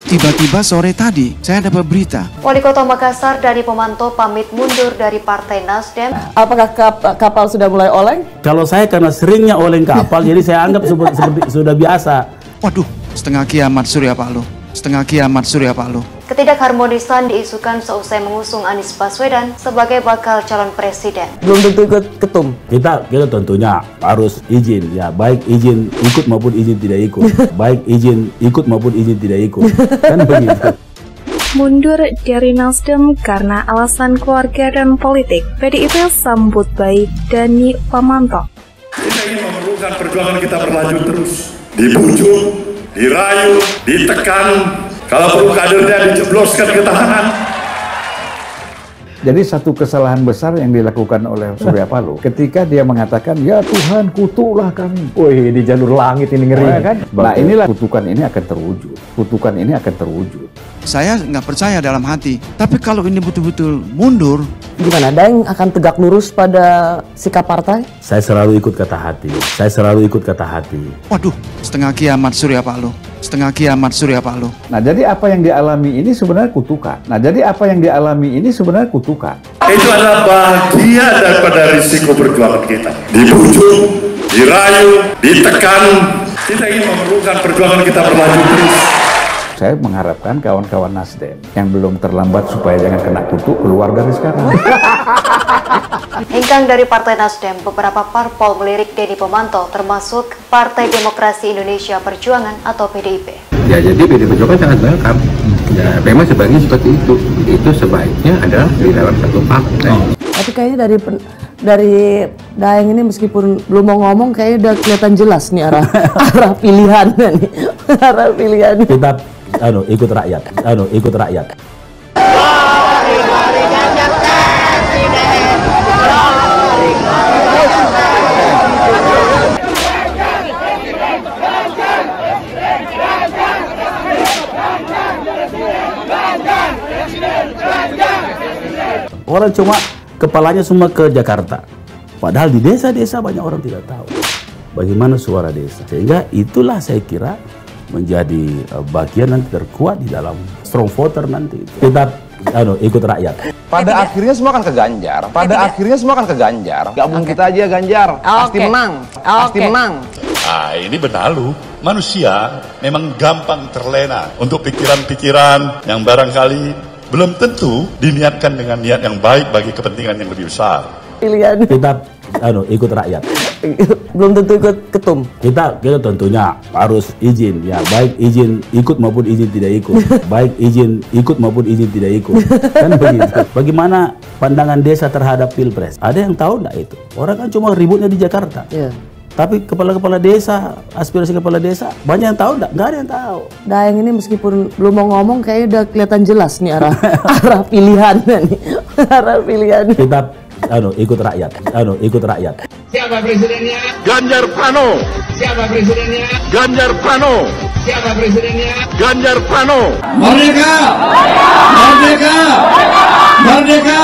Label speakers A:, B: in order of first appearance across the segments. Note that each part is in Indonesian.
A: Tiba-tiba sore tadi, saya dapat berita.
B: Wali Kota Makassar Dani Pomanto pamit mundur dari Partai Nasdem.
C: Apakah kapal sudah mulai oleng?
D: Kalau saya karena seringnya oleng kapal, jadi saya anggap seperti sudah biasa.
A: Waduh, setengah kiamat Surya Paloh. Setengah kiamat Surya Paloh.
B: Ketidakharmonisan diisukan seusai mengusung Anies Baswedan sebagai bakal calon presiden.
C: Belum tentu ikut ketum.
D: Kita tentunya harus izin, ya baik izin ikut maupun izin tidak ikut. Baik izin ikut maupun izin tidak ikut. Kan begitu.
E: Mundur dari Nasdem karena alasan keluarga dan politik, PDIP sambut baik Dani Pomanto.
F: Kita ingin memerlukan perjuangan kita berlanjut terus. Dibujuk, dirayu, ditekan, kalau perlu kadernya dijebloskan ke tahanan.
G: Jadi satu kesalahan besar yang dilakukan oleh Surya Paloh ketika dia mengatakan, ya Tuhan kutuklah kami. Wih, di jalur langit ini ngeri kan? Nah inilah kutukan ini akan terwujud. Kutukan ini akan terwujud.
A: Saya nggak percaya dalam hati. Tapi kalau ini betul-betul mundur,
C: Gimana? Daeng akan tegak lurus pada sikap partai?
D: Saya selalu ikut kata hati. Saya selalu ikut kata hati.
A: waduh, setengah kiamat Surya Paloh. Setengah kiamat Surya Paloh.
G: Nah jadi apa yang dialami ini sebenarnya kutukan.
F: Itu adalah bagian daripada risiko perjuangan kita. Dibujuk, dirayu, ditekan. Kita ingin memerlukan perjuangan kita berlanjut terus.
G: Saya mengharapkan kawan-kawan Nasdem yang belum terlambat supaya jangan kena kutuk keluar dari sekarang.
B: Hengkang dari Partai Nasdem, beberapa parpol melirik Dani Pomanto termasuk Partai Demokrasi Indonesia Perjuangan atau PDIP.
H: Ya jadi PDIP Perjuangan sangat welcome. Ya memang sebaiknya seperti itu. Itu sebaiknya adalah di dalam satu partai.
C: Tapi kayaknya dari Daeng ini meskipun belum mau ngomong kayaknya udah kelihatan jelas nih arah pilihannya nih. Arah pilihannya.
D: Kita ikut rakyat. Orang cuma kepalanya semua ke Jakarta. Padahal di desa-desa banyak orang tidak tahu bagaimana suara desa. Sehingga itulah saya kira menjadi bagian nanti terkuat di dalam strong voter nanti. Kita ikut rakyat.
I: Pada akhirnya semua akan ke Ganjar. Gabung kita aja Ganjar. Pasti menang. Pasti menang.
F: Nah, ini benalu. Manusia memang gampang terlena untuk pikiran-pikiran yang barangkali belum tentu diniatkan dengan niat yang baik bagi kepentingan yang lebih besar.
C: Pilihan.
D: Kita ikut rakyat.
C: Belum tentu ikut ketum.
D: Kita tentunya harus izin, ya baik izin ikut maupun izin tidak ikut. Baik izin ikut maupun izin tidak ikut. Kan begitu. Bagaimana pandangan desa terhadap Pilpres? Ada yang tahu nggak itu? Orang kan cuma ributnya di Jakarta.
C: Yeah.
D: Tapi kepala-kepala desa, aspirasi kepala desa, banyak yang tahu nggak? Nggak ada yang tahu.
C: Daeng ini meskipun belum mau ngomong kayaknya udah kelihatan jelas nih arah pilihannya nih. Arah pilihannya.
D: Kita ikut rakyat.
J: Siapa presidennya?
F: Ganjar Pranowo.
J: Siapa presidennya?
F: Ganjar Pranowo.
J: Siapa presidennya?
F: Ganjar Pranowo.
J: Merdeka! Merdeka! Merdeka!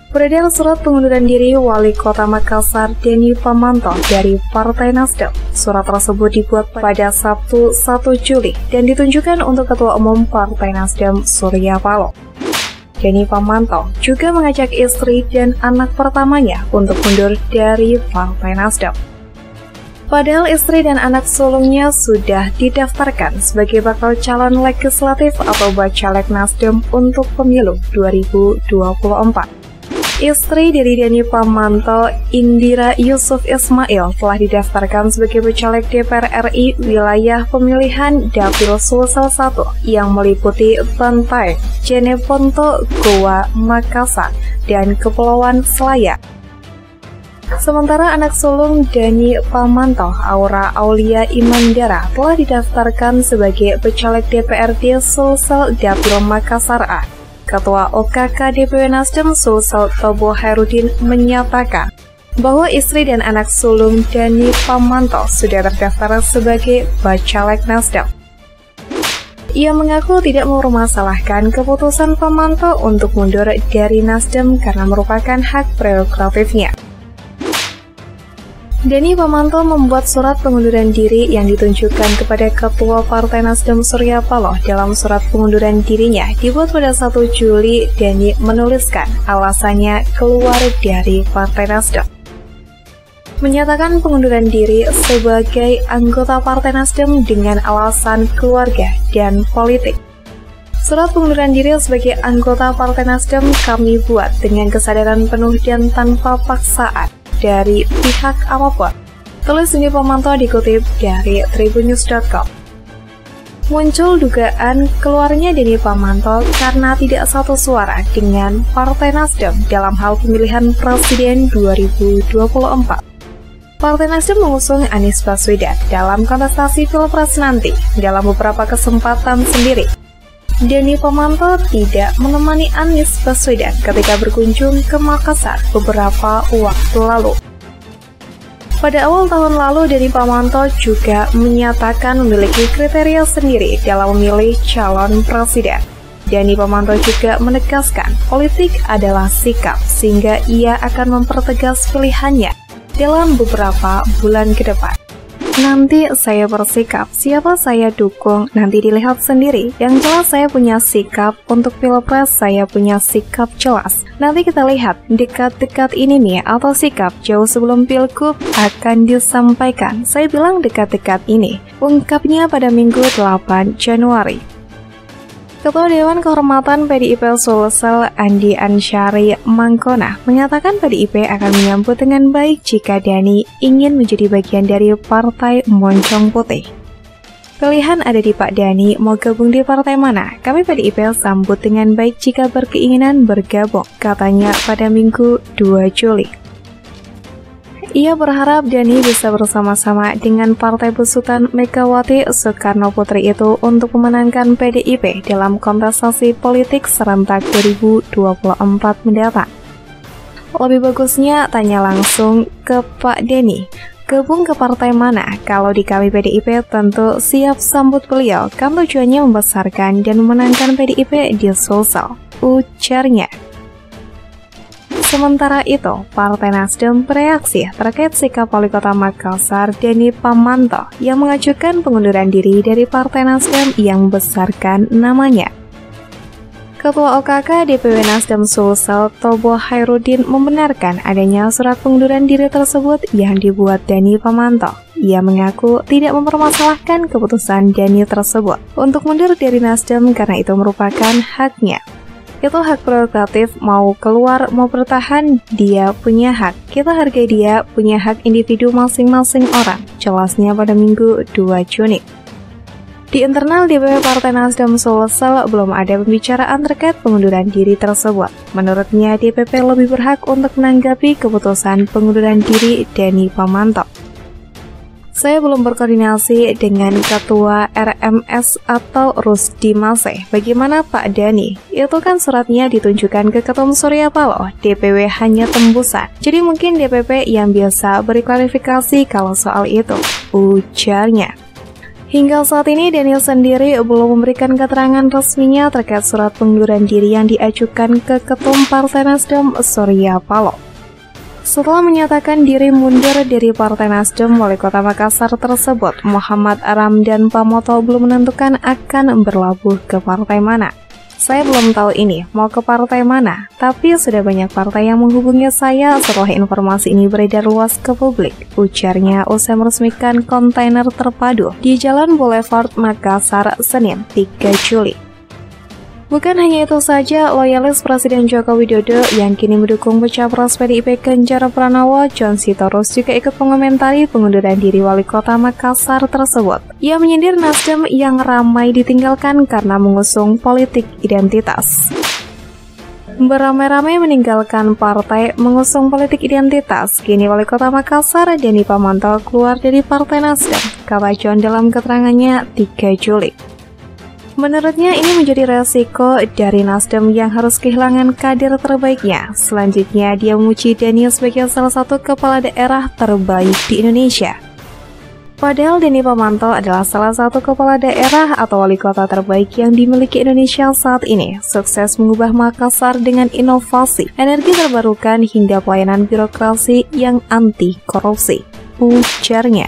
E: Beredar surat pengunduran diri Wali Kota Makassar Dani Pomanto dari Partai Nasdem. Surat tersebut dibuat pada Sabtu 1 Juli dan ditunjukkan untuk Ketua Umum Partai Nasdem Surya Paloh. Dani Pomanto juga mengajak istri dan anak pertamanya untuk mundur dari Partai Nasdem. Padahal istri dan anak sulungnya sudah didaftarkan sebagai bakal calon legislatif atau bacalek Nasdem untuk pemilu 2024. Istri dari Dani Pomanto, Indira Yusuf Ismail, telah didaftarkan sebagai bacalek DPR RI wilayah pemilihan Dapil Sulsel 1 yang meliputi Bantaeng, Jeneponto, Goa, Makassar, dan Kepulauan Selayar. Sementara anak sulung Dani Pomanto, Aura Aulia Imandara, telah didaftarkan sebagai bacalek DPRD Sulsel Dapil Makassar A. Ketua OKK DPW Nasdem Sulsel Tobo Hairudin menyatakan bahwa istri dan anak sulung Dani Pomanto sudah terdaftar sebagai bacalek Nasdem. Ia mengaku tidak mempermasalahkan keputusan Pomanto untuk mundur dari Nasdem karena merupakan hak prerogatifnya. Denny Pamanto membuat surat pengunduran diri yang ditunjukkan kepada Ketua Partai Nasdem Surya Paloh. Dalam surat pengunduran dirinya dibuat pada 1 Juli, Denny menuliskan alasannya keluar dari Partai Nasdem. Menyatakan pengunduran diri sebagai anggota Partai Nasdem dengan alasan keluarga dan politik. Surat pengunduran diri sebagai anggota Partai Nasdem kami buat dengan kesadaran penuh dan tanpa paksaan dari pihak apapun. Tulis Denny Pamanto dikutip dari tribunnews.com. Muncul dugaan keluarnya Denny Pamanto karena tidak satu suara dengan Partai Nasdem dalam hal pemilihan presiden 2024. Partai Nasdem mengusung Anies Baswedan dalam kontestasi Pilpres nanti. Dalam beberapa kesempatan sendiri, Denny Pamanto tidak menemani Anies Baswedan ketika berkunjung ke Makassar beberapa waktu lalu. Pada awal tahun lalu, Denny Pamanto juga menyatakan memiliki kriteria sendiri dalam memilih calon presiden. Denny Pamanto juga menegaskan politik adalah sikap, sehingga ia akan mempertegas pilihannya dalam beberapa bulan ke depan. Nanti saya bersikap, siapa saya dukung nanti dilihat sendiri. Yang jelas saya punya sikap untuk Pilpres, saya punya sikap jelas. Nanti kita lihat dekat-dekat ini nih, atau sikap jauh sebelum Pilgub akan disampaikan. Saya bilang dekat-dekat ini, ungkapnya pada Minggu 8 Januari. Ketua Dewan Kehormatan PDIP Sulsel Andi Ansyari Mangkona menyatakan PDIP akan menyambut dengan baik jika Denny ingin menjadi bagian dari Partai Moncong Putih. Pilihan ada di Pak Denny, mau gabung di partai mana? Kami PDIP sambut dengan baik jika berkeinginan bergabung, katanya pada Minggu 2 Juli. Ia berharap Denny bisa bersama-sama dengan Partai Besutan Megawati Soekarno Putri itu untuk memenangkan PDIP dalam kontestasi politik serentak 2024 mendatang. Lebih bagusnya tanya langsung ke Pak Denny, gabung ke partai mana? Kalau di kami PDIP tentu siap sambut beliau, kan tujuannya membesarkan dan memenangkan PDIP di Sulsel, ujarnya. Sementara itu, Partai Nasdem bereaksi terkait sikap Wali Kota Makassar Denny Pamanto yang mengajukan pengunduran diri dari Partai Nasdem yang membesarkan namanya. Ketua OKK DPW Nasdem Sulsel Tobo Hairudin membenarkan adanya surat pengunduran diri tersebut yang dibuat Denny Pamanto. Ia mengaku tidak mempermasalahkan keputusan Denny tersebut untuk mundur dari Nasdem karena itu merupakan haknya. Itu hak prerogatif, mau keluar mau bertahan, dia punya hak. Kita hargai dia punya hak individu masing-masing orang, jelasnya pada Minggu 2 Juni. Di internal DPW Partai Nasdem Sulsel belum ada pembicaraan terkait pengunduran diri tersebut. Menurutnya DPP lebih berhak untuk menanggapi keputusan pengunduran diri Denny Pamanto. Saya belum berkoordinasi dengan Ketua RMS atau Rusdi Maseh. Bagaimana Pak Denny? Itu kan suratnya ditunjukkan ke Ketum Surya Paloh, DPW hanya tembusan. Jadi mungkin DPP yang biasa beri klarifikasi kalau soal itu, ujarnya. Hingga saat ini Denny sendiri belum memberikan keterangan resminya terkait surat pengunduran diri yang diajukan ke Ketum Partai Nasdem Surya Paloh. Setelah menyatakan diri mundur dari Partai Nasdem, Wali Kota Makassar tersebut, Muhammad Ramdan Pamoto, belum menentukan akan berlabuh ke partai mana. Saya belum tahu ini, mau ke partai mana, tapi sudah banyak partai yang menghubungi saya setelah informasi ini beredar luas ke publik, ujarnya usai meresmikan kontainer terpadu di Jalan Boulevard Makassar, Senin 3 Juli. Bukan hanya itu saja, loyalis Presiden Joko Widodo yang kini mendukung Capres PDIP Ganjar Pranowo, John Sitorus juga ikut mengomentari pengunduran diri Wali Kota Makassar tersebut. Ia menyindir Nasdem yang ramai ditinggalkan karena mengusung politik identitas. Beramai-ramai meninggalkan partai mengusung politik identitas, kini Wali Kota Makassar Denny Pamanto keluar dari Partai Nasdem, kata John dalam keterangannya 3 Juli. Menurutnya ini menjadi resiko dari Nasdem yang harus kehilangan kader terbaiknya. Selanjutnya dia memuji Denny sebagai salah satu kepala daerah terbaik di Indonesia. Padahal Denny Pamanto adalah salah satu kepala daerah atau wali kota terbaik yang dimiliki Indonesia saat ini. Sukses mengubah Makassar dengan inovasi, energi terbarukan hingga pelayanan birokrasi yang anti korupsi. ujarnya.